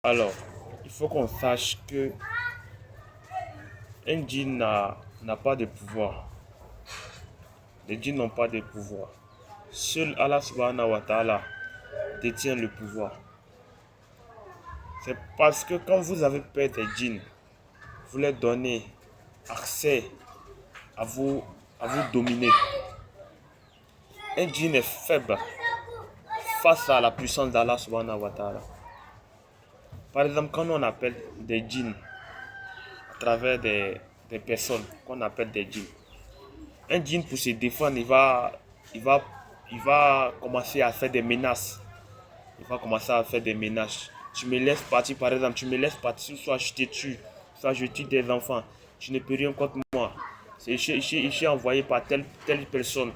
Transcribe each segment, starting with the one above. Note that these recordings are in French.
Alors, il faut qu'on sache que un djinn n'a pas de pouvoir. Les djinns n'ont pas de pouvoir. Seul Allah subhanahu wa ta'ala détient le pouvoir. C'est parce que quand vous avez peur des djinns, vous leur donnez accès à vous dominer. Un djinn est faible face à la puissance d'Allah subhanahu wa ta'ala. Par exemple, quand on appelle des djinns à travers des personnes qu'on appelle des djinns, un djinn pour se défendre, il va commencer à faire des menaces. Il va commencer à faire des menaces. Tu me laisses partir, par exemple, tu me laisses partir, soit je te tue, soit je tue des enfants. Tu ne peux rien contre moi. Je suis envoyé par telle personne.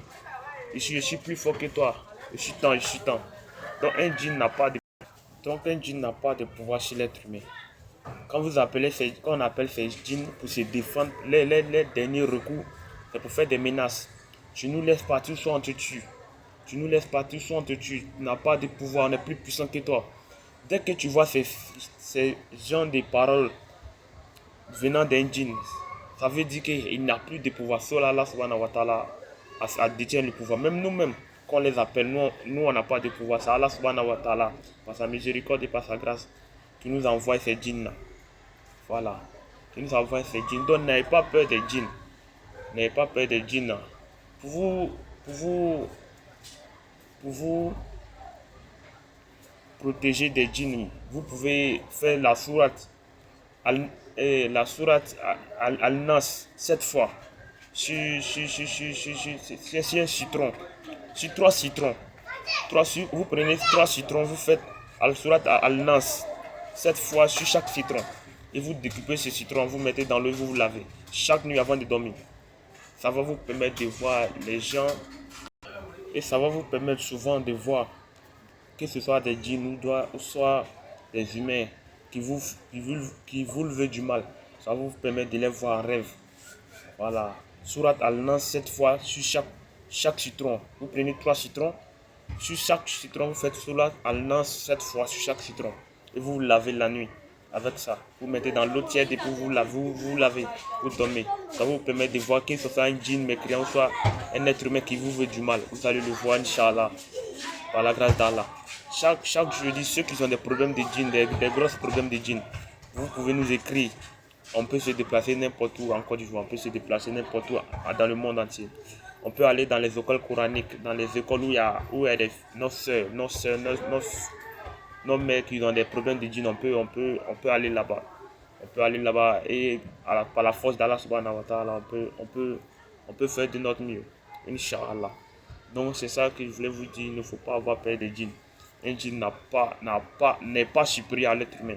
Je suis plus fort que toi. Je suis tant, je suis tant. Donc un djinn n'a pas de pouvoir chez l'être humain. Quand on appelle ces djinns pour se défendre, les derniers recours, c'est pour faire des menaces. Tu nous laisses partir, soit on te tue. Tu nous laisses partir, soit on te tue. Tu n'as pas de pouvoir, on est plus puissant que toi. Dès que tu vois ces genres de paroles venant d'un djinn, ça veut dire qu'il n'a plus de pouvoir. Seul Allah subhanahu wa ta'ala a détient le pouvoir. Même nous-mêmes, quand on les appelle, nous on n'a pas de pouvoir. C'est Allah subhanahu wa ta'ala, par sa miséricorde et par sa grâce, qui nous envoie ces djinns-là. Voilà. Qui nous envoie ces djinns. Donc n'ayez pas peur des djinns. N'ayez pas peur des djinns. Pour vous protéger des djinns, vous pouvez faire la sourate Al-Nas 7 fois. Sur un citron. Sur 3 citrons. Vous prenez 3 citrons, vous faites Al-Surat Al-Nas 7 fois sur chaque citron. Et vous découpez ce citron, vous mettez dans l'eau, vous lavez. Chaque nuit avant de dormir. Ça va vous permettre de voir les gens. Et ça va vous permettre souvent de voir que ce soit des djinns ou soit des humains qui vous veulent du mal. Ça va vous permettre de les voir en rêve. Voilà. Surat Al-Nas 7 fois sur chaque citron. Vous prenez 3 citrons. Sur chaque citron, vous faites Surat Al-Nas 7 fois sur chaque citron. Et vous lavez la nuit avec ça. Vous mettez dans l'eau tiède et puis vous lavez, vous dormez. Ça vous permet de voir que ce soit un djinn mécréant ou soit un être humain qui vous veut du mal. Vous allez le voir, Inch'Allah, par la grâce d'Allah. Chaque jeudi, ceux qui ont des problèmes de djinn, des gros problèmes de djinn, vous pouvez nous écrire. On peut se déplacer n'importe où en Côte d'Ivoire, on peut se déplacer n'importe où dans le monde entier. On peut aller dans les écoles coraniques, dans les écoles où il y a nos soeurs, nos mères qui ont des problèmes de djinn, on peut aller là-bas. On peut aller là-bas et par la force d'Allah subhanahu wa ta'ala, on peut faire de notre mieux. Inch'Allah. Donc c'est ça que je voulais vous dire, il ne faut pas avoir peur des djinns. Un djinn n'est pas supérieur à l'être humain.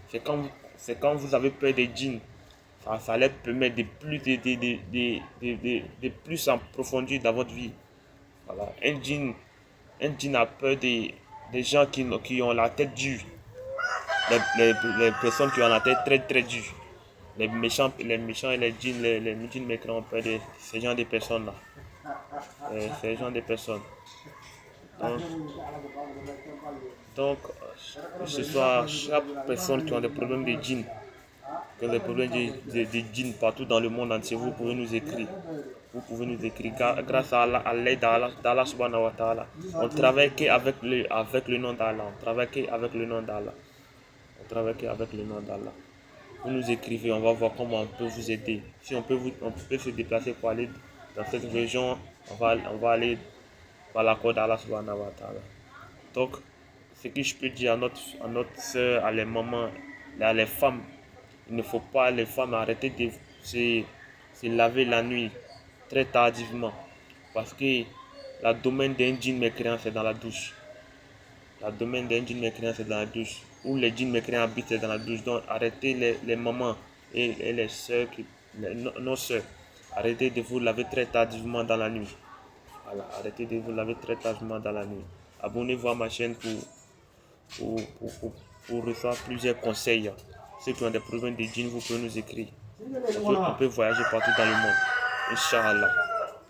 C'est quand vous avez peur des djinns, ça leur permet de plus en profondeur dans votre vie. Voilà. Un djinn a peur des gens qui ont la tête dure. Les personnes qui ont la tête très très dure. Les méchants et les djinns mécréants ont peur de ces gens de personnes-là. Ces gens de personnes. Donc, que ce soit chaque personne qui a des problèmes de djinn, qui a des problèmes de djinn partout dans le monde entier, vous pouvez nous écrire. Vous pouvez nous écrire grâce à l'aide d'Allah subhanahu wa ta'ala. On travaille qu'avec le nom d'Allah. On travaille qu'avec le nom d'Allah. Vous nous écrivez, on va voir comment on peut vous aider. Si on peut se déplacer pour aller dans cette région, on va aller par l'accord d'Allah subhanahu wa ta'ala. Donc, ce que je peux dire à notre soeur, à les mamans, à les femmes, il ne faut pas les femmes arrêter de se laver la nuit très tardivement. Parce que la domaine d'un djinn mécréant, c'est dans la douche. La domaine d'un djinn mécréant, c'est dans la douche. Où les djinns mécréants habitent, c'est dans la douche. Donc, arrêtez les mamans et les soeurs, nos soeurs. Arrêtez de vous laver très tardivement dans la nuit. Voilà, arrêtez de vous laver très tardivement dans la nuit. Abonnez-vous à ma chaîne pour recevoir plusieurs conseils. Ceux qui ont des problèmes de djinn, vous pouvez nous écrire. On peut voyager partout dans le monde. Inch'Allah.